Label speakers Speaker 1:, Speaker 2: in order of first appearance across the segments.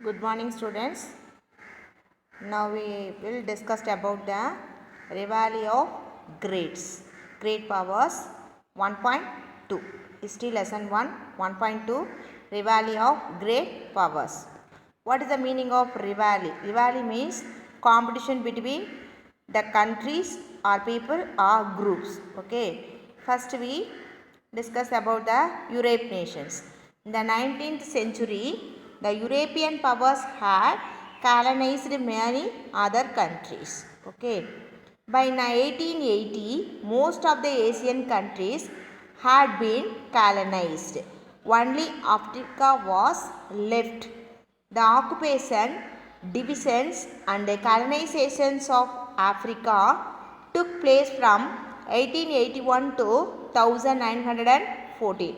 Speaker 1: Good morning, students. Now we will discuss about the rivalry of grades. Grade powers 1.2. History lesson 1, 1.2. Rivalry of grade powers. What is the meaning of rivalry? Rivalry means competition between the countries or people or groups. Okay. First we discuss about the Europe nations. In the 19th century, the European powers had colonized many other countries. Okay. By 1880, most of the Asian countries had been colonized. Only Africa was left. The occupation, divisions and colonizations of Africa took place from 1881 to 1914.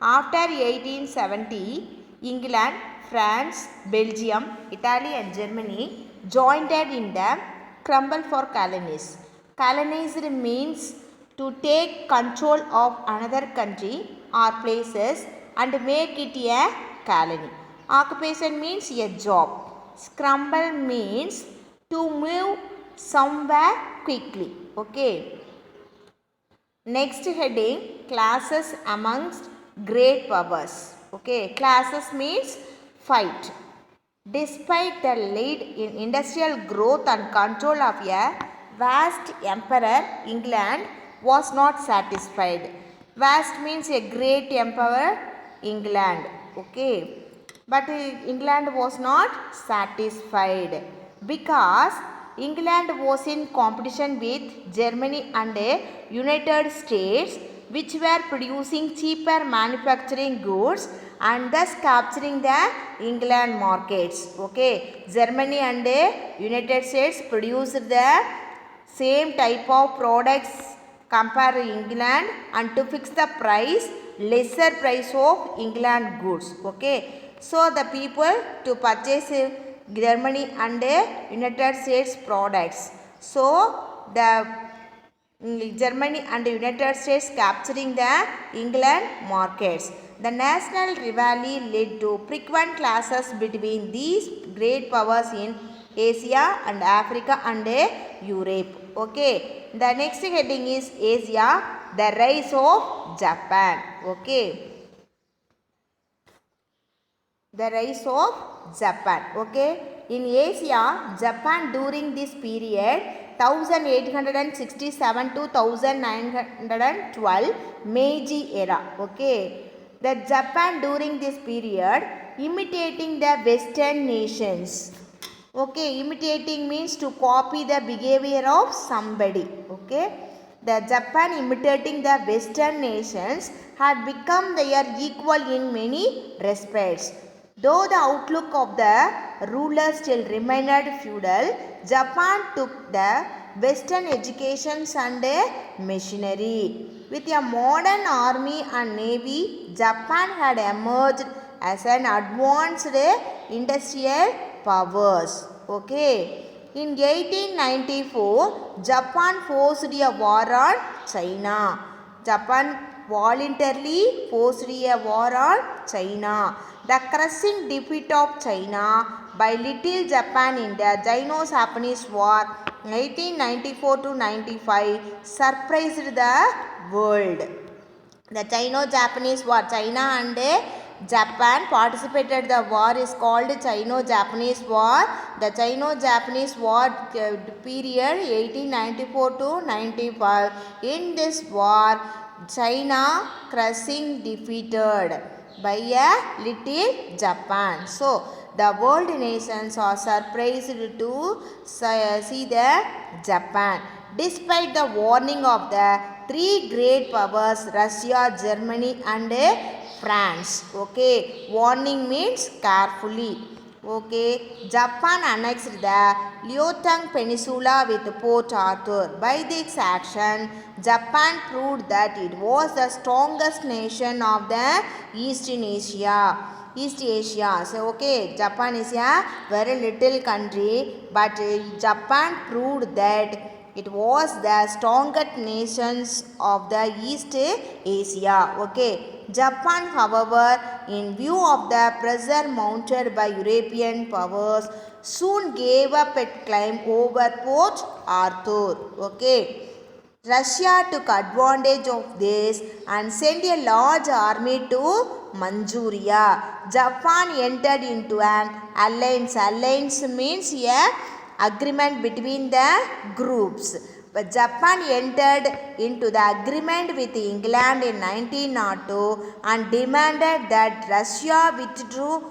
Speaker 1: After 1870, England, France, Belgium, Italy and Germany joined in the crumble for colonies. Colonized means to take control of another country or places and make it a colony. Occupation means a job. Scramble means to move somewhere quickly. Okay. Next heading, classes amongst great powers. Okay, classes means fight. Despite the lead in industrial growth and control of a vast emperor, England was not satisfied. Vast means a great emperor, England. Okay, but England was not satisfied because England was in competition with Germany and United States, which were producing cheaper manufacturing goods and thus capturing the England markets. Okay, Germany and United States produced the same type of products compare England and to fix the price, lesser price of England goods. Okay, so the people to purchase Germany and United States products. So the Germany and United States capturing the England markets. The national rivalry led to frequent clashes between these great powers in Asia and Africa and Europe. Okay. The next heading is Asia, the rise of Japan. Okay. The rise of Japan. Okay. In Asia, Japan during this period 1867 to 1912 Meiji era. Okay. The Japan during this period imitating the Western nations. Okay, imitating means to copy the behavior of somebody. Okay. The Japan imitating the Western nations had become their equal in many respects. Though the outlook of the rulers still remained feudal, Japan took the Western educations and machinery. With a modern army and navy, Japan had emerged as an advanced industrial powers. Okay. In 1894, Japan forced a war on China. Japan voluntarily forced a war on China. The crushing defeat of China by Little Japan in the Sino-Japanese War 1894 to 95 surprised the world. The Sino-Japanese War, China and Japan participated. The war is called Sino-Japanese War. The Sino-Japanese War period 1894 to 95. In this war, China crushing defeated by a little Japan. So, the world nations are surprised to see the Japan. Despite the warning of the three great powers, Russia, Germany and France. Okay, warning means carefully. Okay, Japan annexed the Liaotung Peninsula with Port Arthur. By this action, Japan proved that it was the strongest nation of the East Asia. So, okay, Japan is a very little country, but Japan proved that it was the strongest nations of the East Asia. Okay. Japan, however, in view of the pressure mounted by European powers, soon gave up its claim over Port Arthur. Okay. Russia took advantage of this and sent a large army to Manchuria. Japan entered into an alliance. Alliance means a agreement between the groups. But Japan entered into the agreement with England in 1902 and demanded that Russia withdrew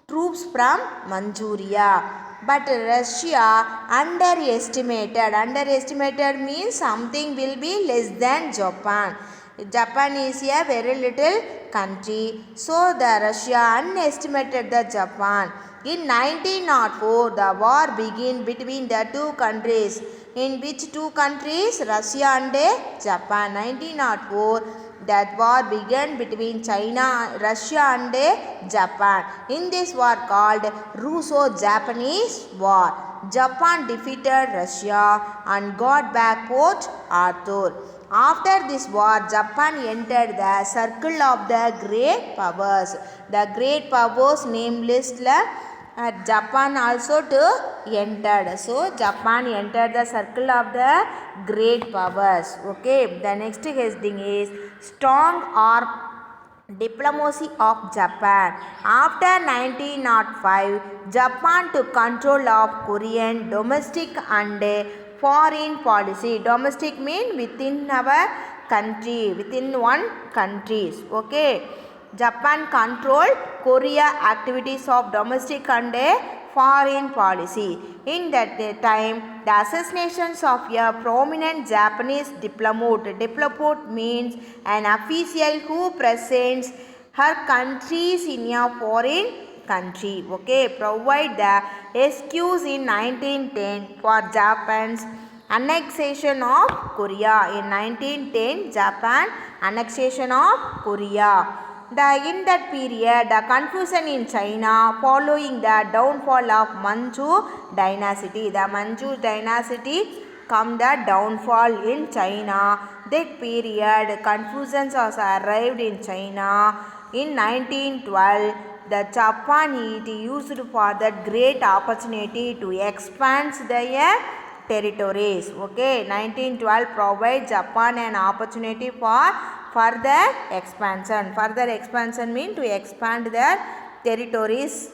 Speaker 1: troops from Manchuria. But Russia underestimated means something will be less than Japan. Japan is a very little country, so the Russia underestimated the Japan. In 1904, the war began between the two countries. In which two countries? Russia and Japan. 1904, that war began between Russia and Japan. In this war called Russo-Japanese War, Japan defeated Russia and got back Port Arthur. After this war, Japan entered the circle of the great powers. The great powers name list Japan also entered. So Japan entered the circle of the great powers. Okay. The next heading is strong arm diplomacy of Japan. After 1905, Japan took control of Korean domestic and foreign policy. Domestic means within our country, within one countries. Okay. Japan controlled Korea activities of domestic and foreign policy. In that time, the assassinations of a prominent Japanese diplomat means an official who presents her countries in a foreign country. Okay, provide the excuse in 1910 for Japan's annexation of Korea. In 1910, Japan annexation of Korea. In that period, the confusion in China following the downfall of Manchu dynasty. The Manchu dynasty come the downfall in China. That period, confusions also arrived in China. In 1912, the Japan is used for that great opportunity to expand their territories. Okay, 1912 provide Japan an opportunity for further expansion. Further expansion means to expand their territories.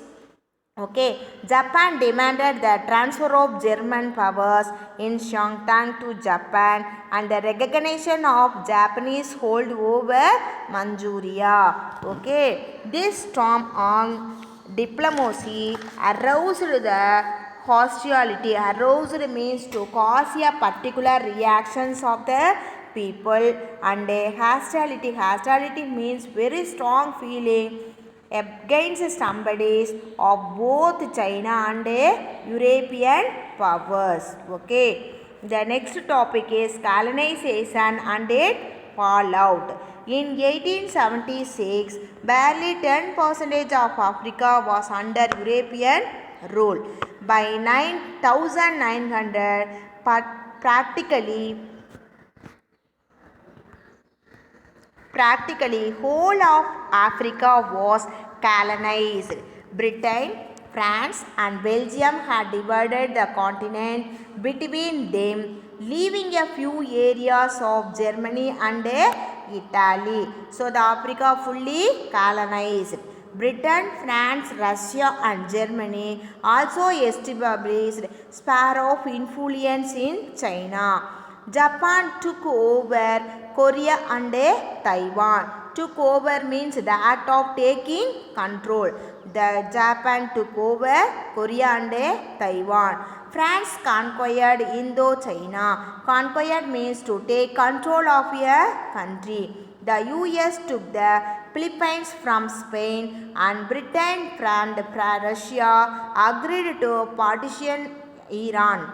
Speaker 1: Okay, Japan demanded the transfer of German powers in Shantung to Japan and the recognition of Japanese hold over Manchuria. Okay, this storm on diplomacy aroused the hostility. Aroused means to cause a particular reactions of the people, and hostility. Hostility means very strong feeling against somebody of both China and European powers. Okay. The next topic is colonization and fallout. In 1876, barely 10% of Africa was under European rule. By 1900, practically whole of Africa was colonized. Britain, France and Belgium had divided the continent between them, leaving a few areas of Germany and Italy. So the Africa fully colonized. Britain, France, Russia and Germany also established sphere of influence in China. Japan took over Korea and Taiwan. Took over means the act of taking control. The Japan took over Korea and Taiwan. France conquered Indochina. Conquered means to take control of a country. The US took the Philippines from Spain, and Britain and Russia agreed to partition Iran.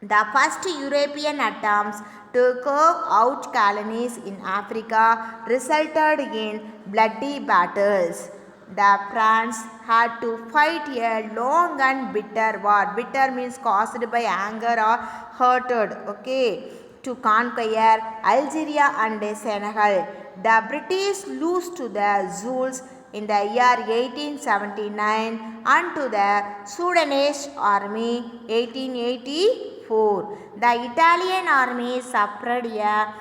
Speaker 1: The first European attempts to carve out colonies in Africa resulted in bloody battles. The France had to fight a long and bitter war. Bitter means caused by anger or hurted. Okay, to conquer Algeria and Senegal. the British lose to the Zulus in the year 1879 and to the Sudanese army 1884. The Italian army suffered a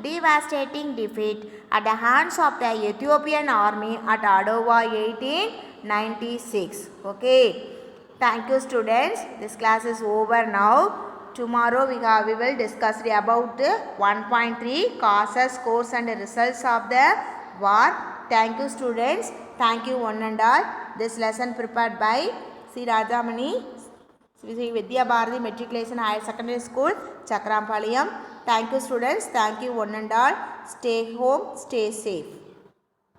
Speaker 1: devastating defeat at the hands of the Ethiopian army at Adwa 1896. Okay. Thank you students. This class is over now. Tomorrow we will discuss about 1.3 causes, cause and results of the war. Thank you students. Thank you one and all. This lesson prepared by C. Rajamani, Sri Vidya Bharati Matriculation Higher Secondary School, Chakrampalayam. Thank you students. Thank you one and all. Stay home. Stay safe.